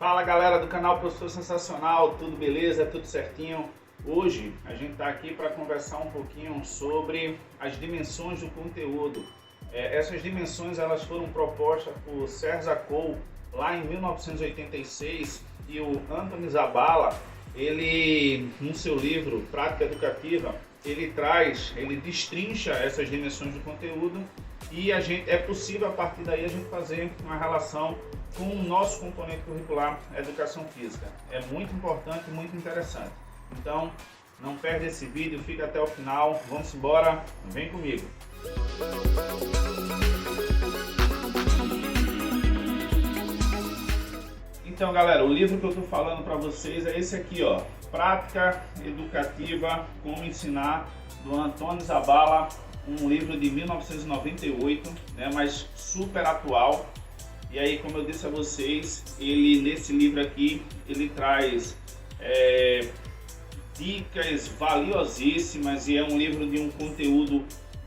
Fala galera do canal Professor Sensacional, tudo beleza? Tudo certinho? Hoje a gente está aqui para conversar um pouquinho sobre as dimensões do conteúdo. Essas dimensões elas foram propostas por César Cole lá em 1986 e o Anthony Zabala, ele no seu livro Prática Educativa, ele destrincha essas dimensões do conteúdo e é possível a partir daí a gente fazer uma relação com o nosso componente curricular, a educação física. É muito importante e muito interessante. Então, não perde esse vídeo, fica até o final. Vamos embora, vem comigo. Então, galera, o livro que eu estou falando para vocês é esse aqui, ó. Prática Educativa, Como Ensinar, do Anthony Zabala, um livro de 1998, né, mas super atual. E aí, como eu disse a vocês, nesse livro aqui, ele traz dicas valiosíssimas e é um livro de um conteúdo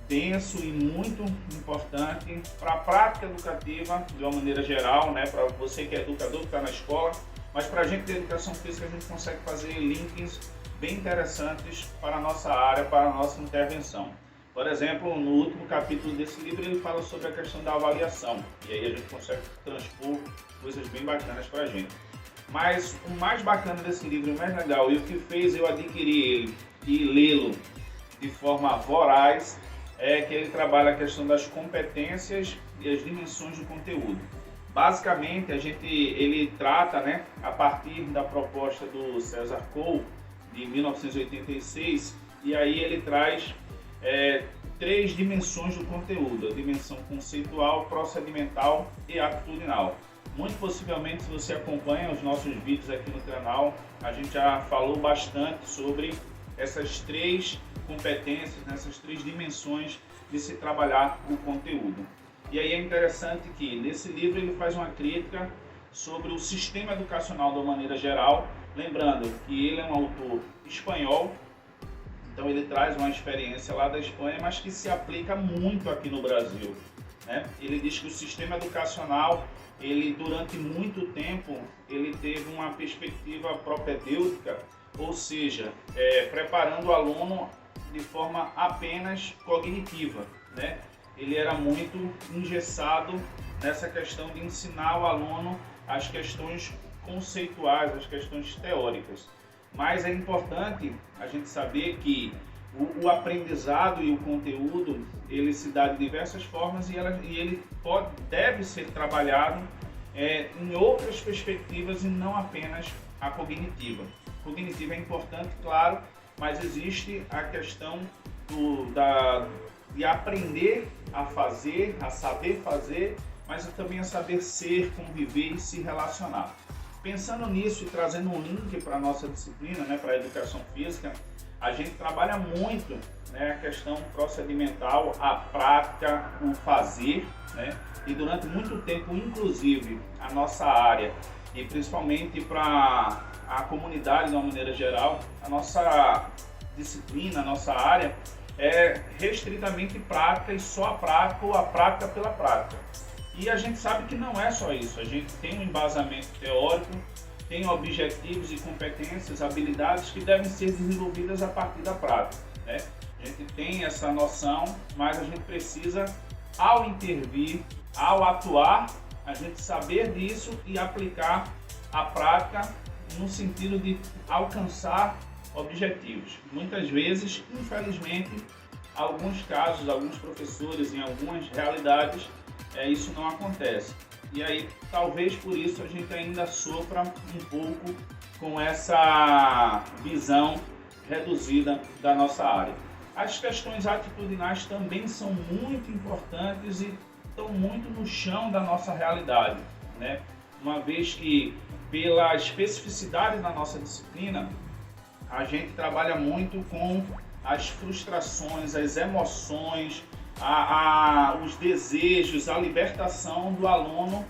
denso e muito importante para a prática educativa de uma maneira geral, né? Para você que é educador, que está na escola, mas para a gente de educação física a gente consegue fazer links bem interessantes para a nossa área, para a nossa intervenção. Por exemplo, no último capítulo desse livro ele fala sobre a questão da avaliação e aí a gente consegue transpor coisas bem bacanas para a gente. Mas o mais bacana desse livro, o mais legal e o que fez eu adquirir ele e lê-lo de forma voraz é que ele trabalha a questão das competências e as dimensões do conteúdo. Basicamente, ele trata, né, a partir da proposta do César Cole, de 1986, e aí ele traz três dimensões do conteúdo: a dimensão conceitual, procedimental e atitudinal. Muito possivelmente, se você acompanha os nossos vídeos aqui no canal, a gente já falou bastante sobre essas três competências, nessas três dimensões de se trabalhar o conteúdo. E aí é interessante que nesse livro ele faz uma crítica sobre o sistema educacional de uma maneira geral, lembrando que ele é um autor espanhol, então ele traz uma experiência lá da Espanha, mas que se aplica muito aqui no Brasil, né? Ele diz que o sistema educacional, durante muito tempo, ele teve uma perspectiva propedêutica, ou seja, preparando o aluno de forma apenas cognitiva, né? Ele era muito engessado nessa questão de ensinar o aluno as questões conceituais, as questões teóricas. Mas é importante a gente saber que o aprendizado e o conteúdo, ele se dá de diversas formas e ele deve ser trabalhado em outras perspectivas e não apenas a cognitiva. A cognitiva é importante, claro, mas existe a questão de aprender a fazer, a saber fazer, mas também a saber ser, conviver e se relacionar. Pensando nisso e trazendo um link para a nossa disciplina, né, para a educação física, a gente trabalha muito, né, a questão procedimental, a prática, o fazer, né, e durante muito tempo, inclusive, a nossa área, e principalmente para a comunidade de uma maneira geral, a nossa disciplina, a nossa área é restritamente prática e só a prática ou a prática pela prática. E a gente sabe que não é só isso, a gente tem um embasamento teórico, tem objetivos e competências, habilidades que devem ser desenvolvidas a partir da prática, né? A gente tem essa noção, mas a gente precisa, ao intervir, ao atuar, a gente saber disso e aplicar a prática no sentido de alcançar objetivos. Muitas vezes, infelizmente, alguns casos, alguns professores, em algumas realidades, isso não acontece. E aí, talvez por isso a gente ainda sofra um pouco com essa visão reduzida da nossa área. As questões atitudinais também são muito importantes e estão muito no chão da nossa realidade, né? Uma vez que, pela especificidade da nossa disciplina, a gente trabalha muito com as frustrações, as emoções, os desejos, a libertação do aluno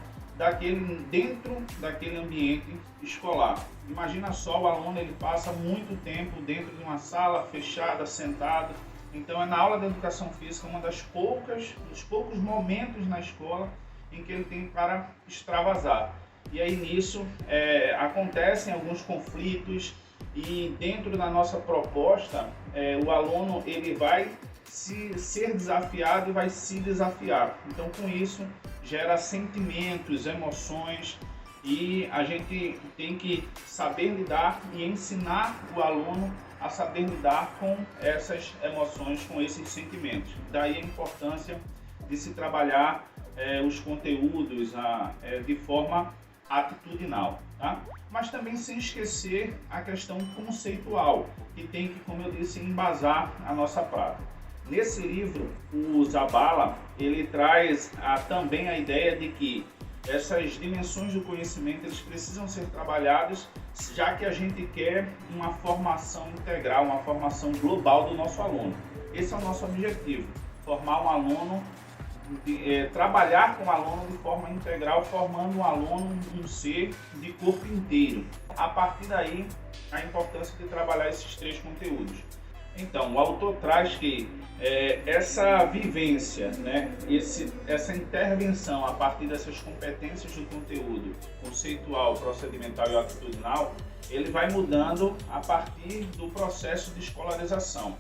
dentro daquele ambiente escolar. Imagina só, o aluno ele passa muito tempo dentro de uma sala fechada, sentado. Então na aula de educação física dos poucos momentos na escola em que ele tem para extravasar. E aí nisso acontecem alguns conflitos e dentro da nossa proposta o aluno ele vai ser desafiado e vai se desafiar. Então com isso gera sentimentos, emoções e a gente tem que saber lidar e ensinar o aluno a saber lidar com essas emoções, com esses sentimentos. Daí a importância de se trabalhar os conteúdos de forma atitudinal, tá? Mas também sem esquecer a questão conceitual, que tem que, como eu disse, embasar a nossa prática. Nesse livro, o Zabala, ele traz também a ideia de que essas dimensões do conhecimento eles precisam ser trabalhadas, já que a gente quer uma formação integral, uma formação global do nosso aluno. Esse é o nosso objetivo, formar um aluno, trabalhar com o aluno de forma integral, formando um aluno, um ser de corpo inteiro. A partir daí, a importância de trabalhar esses 3 conteúdos. Então, o autor traz que essa vivência, né, essa intervenção a partir dessas competências do conteúdo conceitual, procedimental e atitudinal, ele vai mudando a partir do processo de escolarização.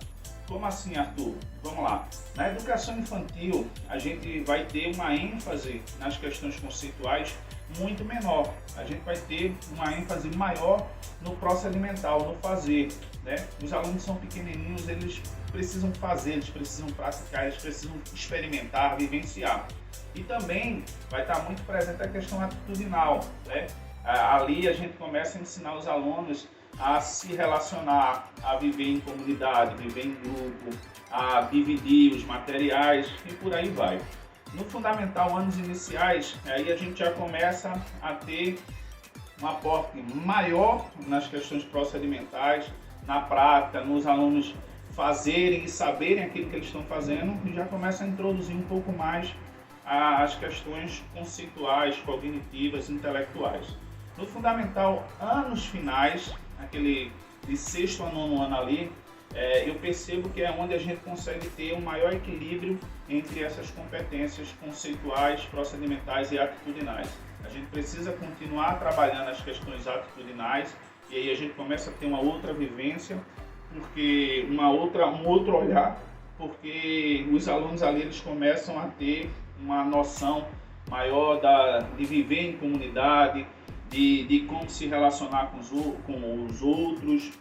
Como assim, Arthur? Vamos lá. Na educação infantil, a gente vai ter uma ênfase nas questões conceituais muito menor. A gente vai ter uma ênfase maior no procedimental, no fazer, né? Os alunos são pequenininhos, eles precisam fazer, eles precisam praticar, eles precisam experimentar, vivenciar. E também vai estar muito presente a questão atitudinal, né? Ali a gente começa a ensinar os alunos a se relacionar, a viver em comunidade, viver em grupo, a dividir os materiais e por aí vai. No fundamental, anos iniciais, aí a gente já começa a ter um aporte maior nas questões procedimentais, na prática, nos alunos fazerem e saberem aquilo que eles estão fazendo e já começa a introduzir um pouco mais as questões conceituais, cognitivas, intelectuais. No fundamental, anos finais, aquele de 6º a 9º ano ali, eu percebo que é onde a gente consegue ter um maior equilíbrio entre essas competências conceituais, procedimentais e atitudinais. A gente precisa continuar trabalhando as questões atitudinais e aí a gente começa a ter uma outra vivência, porque um outro olhar, porque os alunos ali eles começam a ter uma noção maior de viver em comunidade, de como se relacionar com os outros.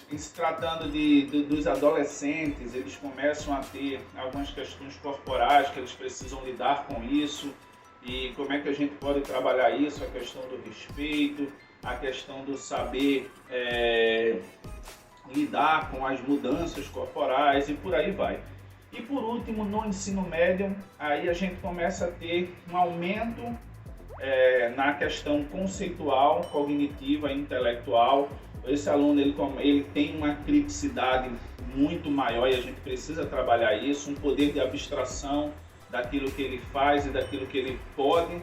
Em se tratando dos adolescentes, eles começam a ter algumas questões corporais que eles precisam lidar com isso e como é que a gente pode trabalhar isso, a questão do respeito, a questão do saber lidar com as mudanças corporais e por aí vai. E por último, no ensino médio, aí a gente começa a ter um aumento na questão conceitual, cognitiva e intelectual. Esse aluno ele tem uma criticidade muito maior e a gente precisa trabalhar isso, um poder de abstração daquilo que ele faz e daquilo que ele pode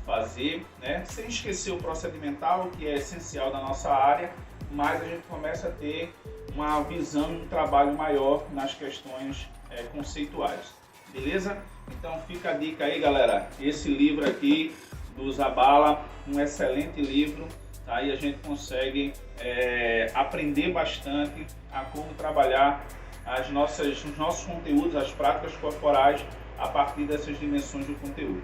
fazer, né? Sem esquecer o procedimental, que é essencial da nossa área, mas a gente começa a ter uma visão, um trabalho maior nas questões conceituais, beleza? Então fica a dica aí, galera, esse livro aqui do Zabala, um excelente livro, tá? E a gente consegue aprender bastante a como trabalhar os nossos conteúdos, as práticas corporais a partir dessas dimensões do conteúdo.